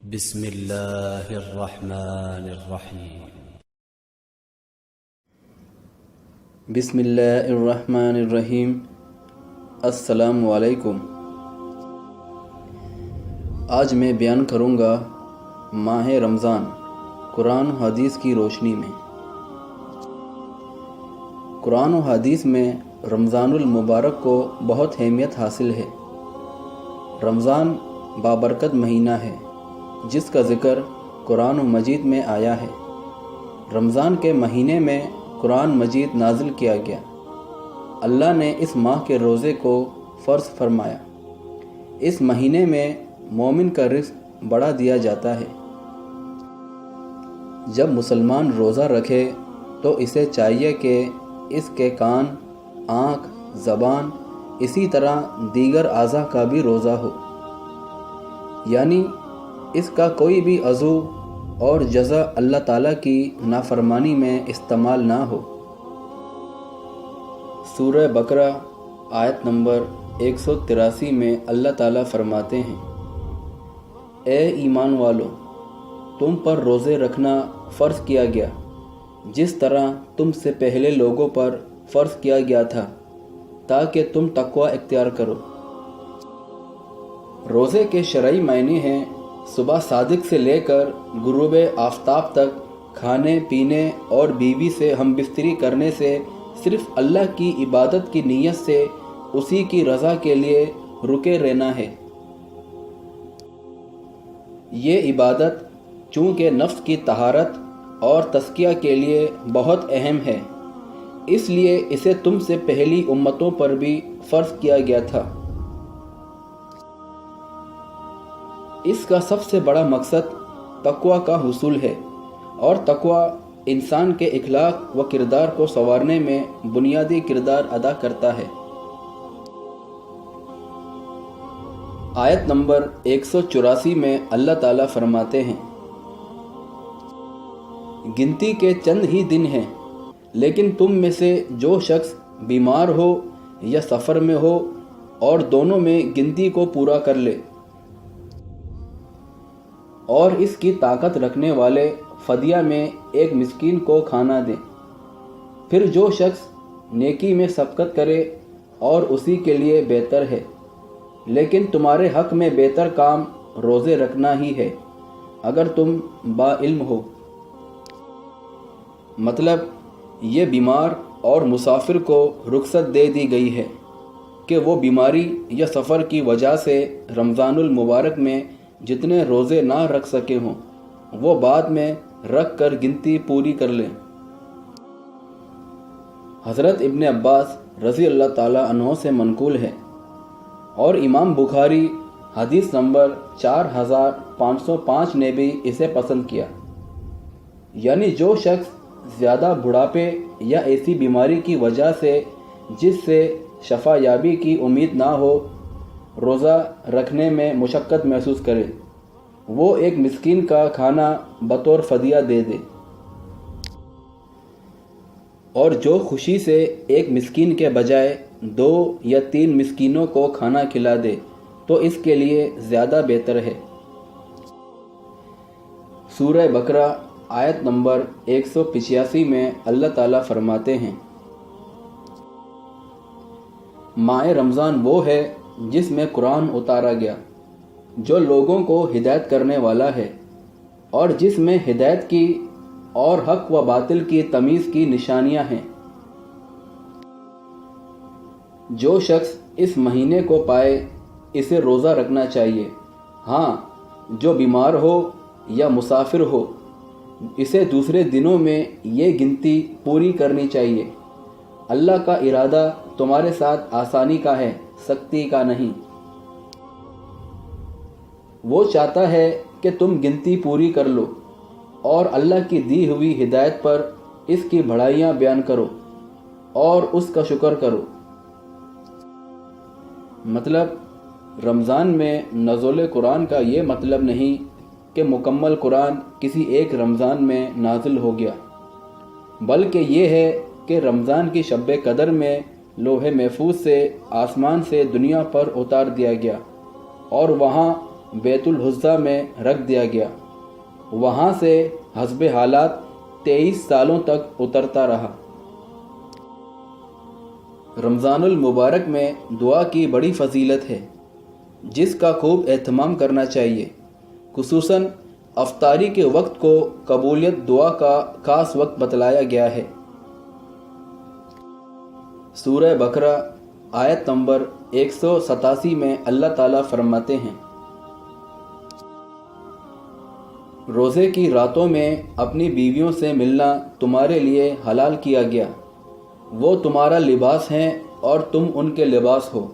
بسم الله الرحمن الرحيم. بسم اللہ الرحمن الرحیم۔ السلام علیکم۔ آج میں بیان کروں گا ماہ رمضان قرآن و حدیث کی روشنی میں۔ قرآن و حدیث میں رمضان المبارک کو بہت اہمیت حاصل ہے۔ رمضان بابرکت مہینہ ہے جس کا ذکر قرآن مجید میں آیا ہے۔ رمضان کے مہینے میں قرآن مجید نازل کیا گیا۔ اللہ نے اس ماہ کے روزے کو فرض فرمایا۔ اس مہینے میں مومن کا رزق بڑھا دیا جاتا ہے۔ جب مسلمان روزہ رکھے تو اسے چاہیے کہ اس کے کان، آنکھ، زبان، اسی طرح دیگر اعضاء کا بھی روزہ ہو، یعنی اس کا کوئی بھی عضو اور جزا اللہ تعالیٰ کی نافرمانی میں استعمال نہ ہو۔ سورہ بقرہ آیت نمبر 183 میں اللہ تعالیٰ فرماتے ہیں، اے ایمان والو، تم پر روزے رکھنا فرض کیا گیا جس طرح تم سے پہلے لوگوں پر فرض کیا گیا تھا تاکہ تم تقوی اختیار کرو۔ روزے کے شرعی معنی ہیں صبح صادق سے لے کر غروب آفتاب تک کھانے پینے اور بیوی سے ہم بستری کرنے سے صرف اللہ کی عبادت کی نیت سے اسی کی رضا کے لیے رکے رہنا ہے۔ یہ عبادت چونکہ نفس کی طہارت اور تزکیہ کے لیے بہت اہم ہے، اس لیے اسے تم سے پہلی امتوں پر بھی فرض کیا گیا تھا۔ اس کا سب سے بڑا مقصد تقوی کا حصول ہے، اور تقوی انسان کے اخلاق و کردار کو سنوارنے میں بنیادی کردار ادا کرتا ہے۔ آیت نمبر 184 میں اللہ تعالیٰ فرماتے ہیں، گنتی کے چند ہی دن ہیں، لیکن تم میں سے جو شخص بیمار ہو یا سفر میں ہو اور دونوں میں گنتی کو پورا کر لے اور اس کی طاقت رکھنے والے فدیہ میں ایک مسکین کو کھانا دیں، پھر جو شخص نیکی میں سبقت کرے اور اسی کے لیے بہتر ہے، لیکن تمہارے حق میں بہتر کام روزے رکھنا ہی ہے اگر تم با علم ہو۔ مطلب یہ بیمار اور مسافر کو رخصت دے دی گئی ہے کہ وہ بیماری یا سفر کی وجہ سے رمضان المبارک میں جتنے روزے نہ رکھ سکے ہوں وہ بعد میں رکھ کر گنتی پوری کر لیں۔ حضرت ابن عباس رضی اللہ تعالیٰ عنہ سے منقول ہے، اور امام بخاری حدیث نمبر 4505 نے بھی اسے پسند کیا، یعنی جو شخص زیادہ بڑھاپے یا ایسی بیماری کی وجہ سے جس سے شفا یابی کی امید نہ ہو روزہ رکھنے میں مشقت محسوس کرے، وہ ایک مسکین کا کھانا بطور فدیہ دے دے، اور جو خوشی سے ایک مسکین کے بجائے 2 یا 3 مسکینوں کو کھانا کھلا دے تو اس کے لیے زیادہ بہتر ہے۔ سورہ بقرہ آیت نمبر 185 میں اللہ تعالیٰ فرماتے ہیں، ماہ رمضان وہ ہے جس میں قرآن اتارا گیا، جو لوگوں کو ہدایت کرنے والا ہے، اور جس میں ہدایت کی اور حق و باطل کی تمیز کی نشانیاں ہیں۔ جو شخص اس مہینے کو پائے اسے روزہ رکھنا چاہیے، ہاں جو بیمار ہو یا مسافر ہو اسے دوسرے دنوں میں یہ گنتی پوری کرنی چاہیے۔ اللہ کا ارادہ تمہارے ساتھ آسانی کا ہے، سختی کا نہیں۔ وہ چاہتا ہے کہ تم گنتی پوری کر لو اور اللہ کی دی ہوئی ہدایت پر اس کی بڑائیاں بیان کرو اور اس کا شکر کرو۔ مطلب رمضان میں نزول قرآن کا یہ مطلب نہیں کہ مکمل قرآن کسی ایک رمضان میں نازل ہو گیا، بلکہ یہ ہے کہ رمضان کی شب قدر میں لوح محفوظ سے آسمان سے دنیا پر اتار دیا گیا، اور وہاں بیت الحزہ میں رکھ دیا گیا۔ وہاں سے حسب حالات 23 سالوں تک اترتا رہا۔ رمضان المبارک میں دعا کی بڑی فضیلت ہے جس کا خوب اہتمام کرنا چاہیے۔ خصوصاً افطاری کے وقت کو قبولیت دعا کا خاص وقت بتلایا گیا ہے۔ سورہ بقرہ آیت نمبر 187 میں اللہ تعالیٰ فرماتے ہیں، روزے کی راتوں میں اپنی بیویوں سے ملنا تمہارے لیے حلال کیا گیا، وہ تمہارا لباس ہیں اور تم ان کے لباس ہو۔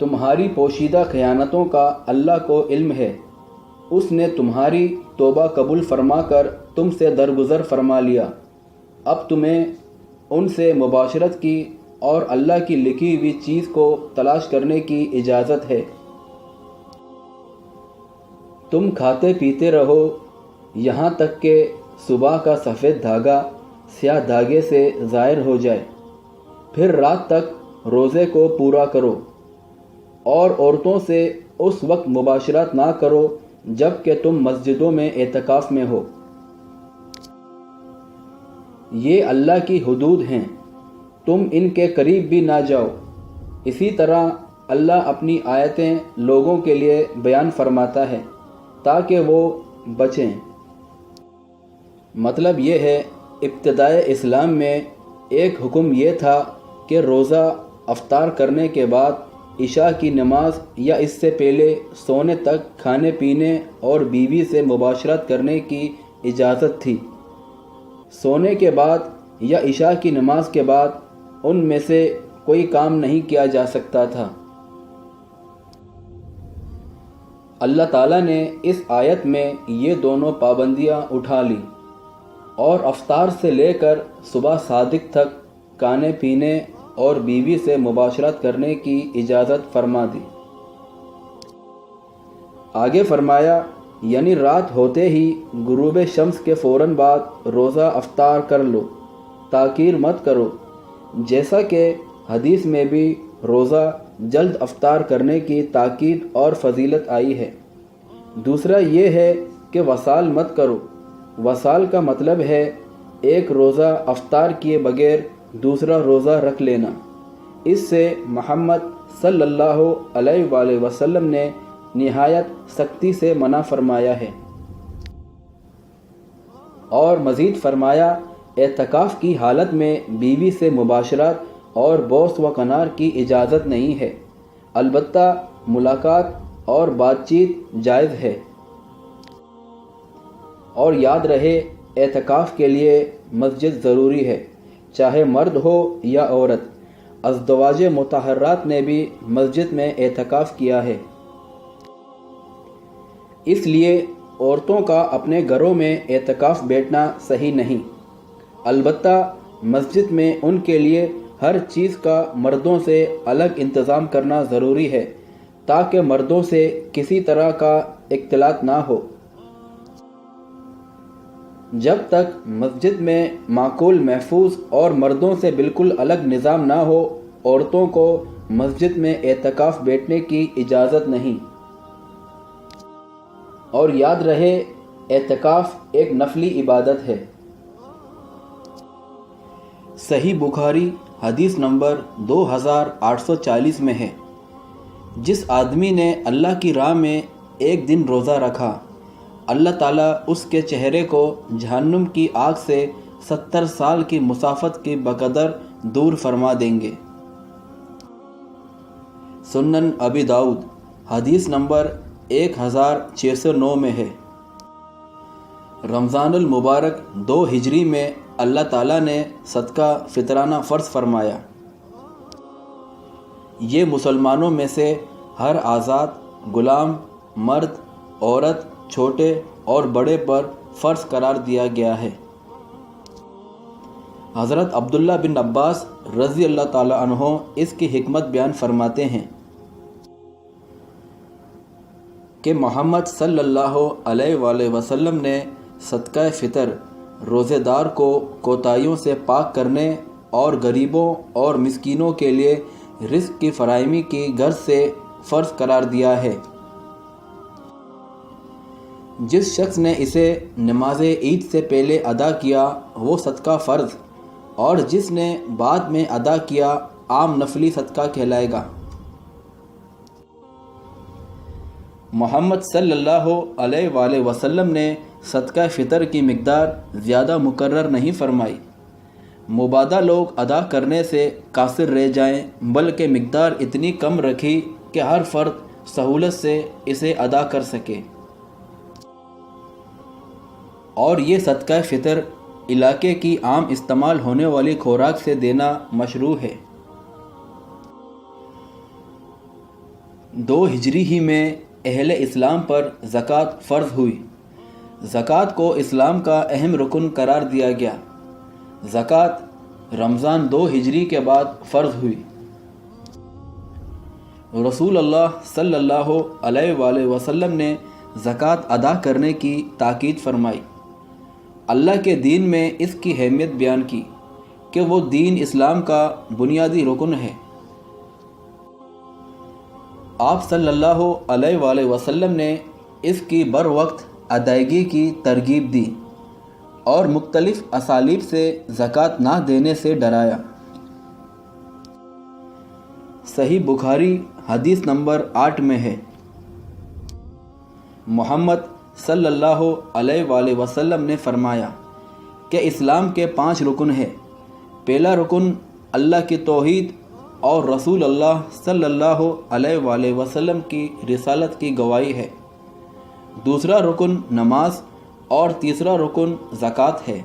تمہاری پوشیدہ خیانتوں کا اللہ کو علم ہے، اس نے تمہاری توبہ قبول فرما کر تم سے درگزر فرما لیا، اب تمہیں ان سے مباشرت کی اور اللہ کی لکھی ہوئی چیز کو تلاش کرنے کی اجازت ہے۔ تم کھاتے پیتے رہو یہاں تک کہ صبح کا سفید دھاگا سیاہ دھاگے سے ظاہر ہو جائے، پھر رات تک روزے کو پورا کرو، اور عورتوں سے اس وقت مباشرت نہ کرو جب کہ تم مسجدوں میں اعتکاف میں ہو۔ یہ اللہ کی حدود ہیں، تم ان کے قریب بھی نہ جاؤ۔ اسی طرح اللہ اپنی آیتیں لوگوں کے لیے بیان فرماتا ہے تاکہ وہ بچیں۔ مطلب یہ ہے، ابتدائے اسلام میں ایک حکم یہ تھا کہ روزہ افطار کرنے کے بعد عشاء کی نماز یا اس سے پہلے سونے تک کھانے پینے اور بیوی سے مباشرت کرنے کی اجازت تھی۔ سونے کے بعد یا عشاء کی نماز کے بعد ان میں سے کوئی کام نہیں کیا جا سکتا تھا۔ اللہ تعالیٰ نے اس آیت میں یہ دونوں پابندیاں اٹھا لی اور افطار سے لے کر صبح صادق تک کھانے پینے اور بیوی سے مباشرت کرنے کی اجازت فرما دی۔ آگے فرمایا، یعنی رات ہوتے ہی غروب شمس کے فوراً بعد روزہ افطار کر لو، تاخیر مت کرو، جیسا کہ حدیث میں بھی روزہ جلد افطار کرنے کی تاکید اور فضیلت آئی ہے۔ دوسرا یہ ہے کہ وصال مت کرو۔ وصال کا مطلب ہے ایک روزہ افطار کیے بغیر دوسرا روزہ رکھ لینا۔ اس سے محمد صلی اللہ علیہ وآلہ وسلم نے نہایت سختی سے منع فرمایا ہے۔ اور مزید فرمایا، اعتکاف کی حالت میں بیوی سے مباشرت اور بوس و کنار کی اجازت نہیں ہے، البتہ ملاقات اور بات چیت جائز ہے۔ اور یاد رہے، اعتکاف کے لیے مسجد ضروری ہے، چاہے مرد ہو یا عورت۔ ازدواج مطہرات نے بھی مسجد میں اعتکاف کیا ہے۔ اس لیے عورتوں کا اپنے گھروں میں اعتکاف بیٹھنا صحیح نہیں، البتہ مسجد میں ان کے لیے ہر چیز کا مردوں سے الگ انتظام کرنا ضروری ہے تاکہ مردوں سے کسی طرح کا اختلاط نہ ہو۔ جب تک مسجد میں معقول محفوظ اور مردوں سے بالکل الگ نظام نہ ہو، عورتوں کو مسجد میں اعتکاف بیٹھنے کی اجازت نہیں۔ اور یاد رہے، اعتکاف ایک نفلی عبادت ہے۔ صحیح بخاری حدیث نمبر 2840 میں ہے، جس آدمی نے اللہ کی راہ میں ایک دن روزہ رکھا، اللہ تعالیٰ اس کے چہرے کو جہنم کی آگ سے 70 سال کی مسافت کے بقدر دور فرما دیں گے۔ سنن ابی داؤد حدیث نمبر 1609 میں ہے۔ رمضان المبارک 2 ہجری میں اللہ تعالیٰ نے صدقہ فطرانہ فرض فرمایا۔ یہ مسلمانوں میں سے ہر آزاد، غلام، مرد، عورت، چھوٹے اور بڑے پر فرض قرار دیا گیا ہے۔ حضرت عبداللہ بن عباس رضی اللہ تعالی عنہ اس کی حکمت بیان فرماتے ہیں کہ محمد صلی اللہ علیہ وآلہ وسلم نے صدقہ فطر روزے دار کو کوتاہیوں سے پاک کرنے اور غریبوں اور مسکینوں کے لیے رزق کی فراہمی کی غرض سے فرض قرار دیا ہے۔ جس شخص نے اسے نماز عید سے پہلے ادا کیا وہ صدقہ فرض، اور جس نے بعد میں ادا کیا عام نفلی صدقہ کہلائے گا۔ محمد صلی اللہ علیہ وآلہ وسلم نے صدقہ فطر کی مقدار زیادہ مقرر نہیں فرمائی۔ مبادہ لوگ ادا کرنے سے قاصر رہ جائیں، بلکہ مقدار اتنی کم رکھی کہ ہر فرد سہولت سے اسے ادا کر سکے، اور یہ صدقہ فطر علاقے کی عام استعمال ہونے والی خوراک سے دینا مشروع ہے۔ 2 ہجری ہی میں اہل اسلام پر زکوٰۃ فرض ہوئی۔ زکوٰۃ کو اسلام کا اہم رکن قرار دیا گیا۔ زکوٰۃ رمضان 2 ہجری کے بعد فرض ہوئی۔ رسول اللہ صلی اللہ علیہ وآلہ وسلم نے زکوٰۃ ادا کرنے کی تاکید فرمائی۔ اللہ کے دین میں اس کی اہمیت بیان کی کہ وہ دین اسلام کا بنیادی رکن ہے۔ آپ صلی اللہ علیہ وآلہ وسلم نے اس کی بر وقت ادائیگی کی ترغیب دی اور مختلف اسالیب سے زکوٰۃ نہ دینے سے ڈرایا۔ صحیح بخاری حدیث نمبر 8 میں ہے، محمد صلی اللہ علیہ وآلہ وسلم نے فرمایا کہ اسلام کے 5 رکن ہیں۔ پہلا رکن اللہ کی توحید اور رسول اللہ صلی اللہ علیہ وآلہ وسلم کی رسالت کی گواہی ہے۔ دوسرا رکن نماز اور تیسرا رکن زکوٰۃ ہے۔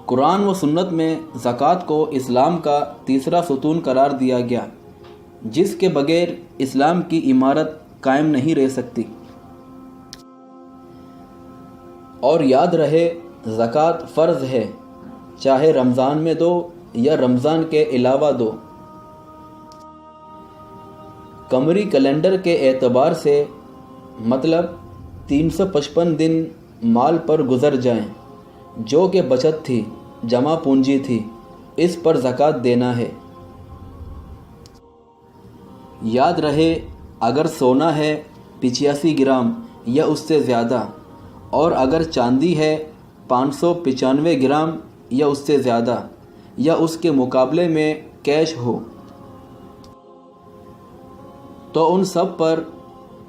قرآن و سنت میں زکوٰۃ کو اسلام کا تیسرا ستون قرار دیا گیا، جس کے بغیر اسلام کی عمارت قائم نہیں رہ سکتی۔ اور یاد رہے زکوٰۃ فرض ہے، چاہے رمضان میں دو یا رمضان کے علاوہ دو۔ قمری کیلنڈر کے اعتبار سے مطلب 355 دن مال پر گزر جائیں، جو کہ بچت تھی، جمع پونجی تھی، اس پر زکوٰۃ دینا ہے۔ یاد رہے اگر سونا ہے 85 گرام یا اس سے زیادہ، اور اگر چاندی ہے 595 گرام یا اس سے زیادہ، یا اس کے مقابلے میں کیش ہو، تو ان سب پر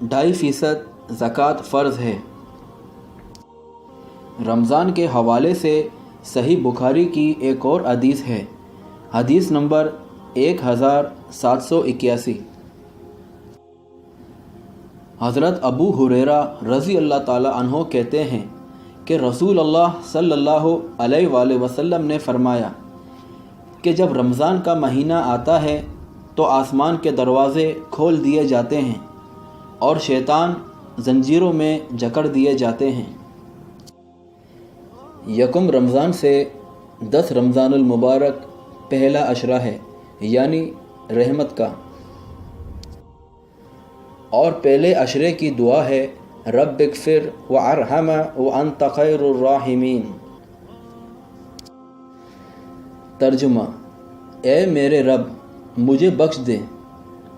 2.5% زکوٰۃ فرض ہے۔ رمضان کے حوالے سے صحیح بخاری کی ایک اور حدیث ہے، حدیث نمبر 1781۔ حضرت ابو ہریرہ رضی اللہ تعالی عنہ کہتے ہیں کہ رسول اللہ صلی اللہ علیہ وآلہ وسلم نے فرمایا کہ جب رمضان کا مہینہ آتا ہے تو آسمان کے دروازے کھول دیے جاتے ہیں اور شیطان زنجیروں میں جکڑ دیے جاتے ہیں۔ 1 رمضان سے 10 رمضان المبارک پہلا عشرہ ہے، یعنی رحمت کا، اور پہلے عشرے کی دعا ہے رب اغفر وارحم وانت خیر الراحمین۔ ترجمہ: اے میرے رب، مجھے بخش دے،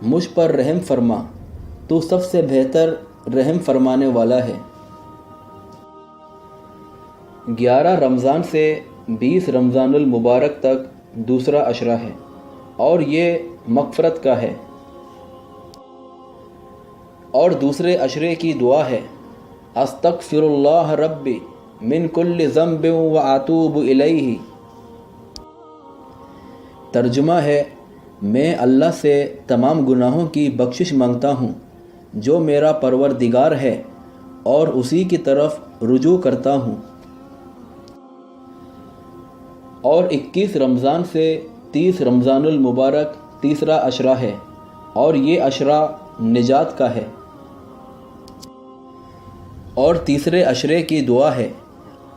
مجھ پر رحم فرما، تو سب سے بہتر رحم فرمانے والا ہے۔ 11 رمضان سے 20 رمضان المبارک تک دوسرا عشرہ ہے، اور یہ مغفرت کا ہے، اور دوسرے عشرے کی دعا ہے استغفر اللہ ربی من کل ذنب واتوب الیہ۔ ترجمہ ہے: میں اللہ سے تمام گناہوں کی بخشش مانگتا ہوں جو میرا پروردگار ہے، اور اسی کی طرف رجوع کرتا ہوں۔ اور 21 رمضان سے 30 رمضان المبارک تیسرا عشرہ ہے، اور یہ عشرہ نجات کا ہے، اور تیسرے عشرے کی دعا ہے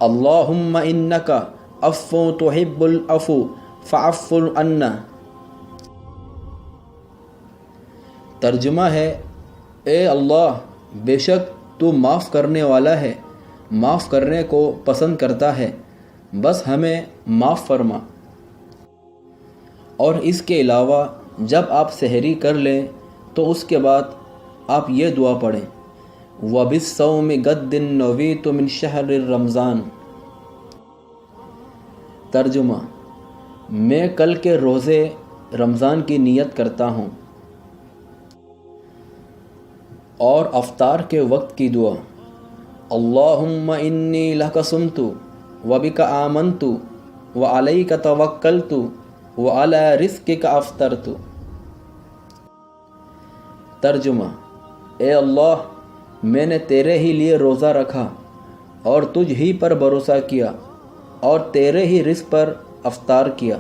اللہم انکا عفو تحب العفو فاعف عنا۔ ترجمہ ہے: اے اللہ، بے شک تو معاف کرنے والا ہے، معاف کرنے کو پسند کرتا ہے، بس ہمیں معاف فرما۔ اور اس کے علاوہ جب آپ سحری کر لیں تو اس کے بعد آپ یہ دعا پڑھیں، وَبِالصَّوْمِ غَدٍ نَوِيتُ مِنْ شَهْرِ رمضان۔ ترجمہ: میں کل کے روزے رمضان کی نیت کرتا ہوں۔ اور افطار کے وقت کی دعا، اللہم انی لک صمت وبک آمنت وعلیک توکلت وعلی رزقک افطرت۔ ترجمہ: اے اللہ، میں نے تیرے ہی لیے روزہ رکھا اور تجھ ہی پر بھروسہ کیا اور تیرے ہی رزق پر افطار کیا۔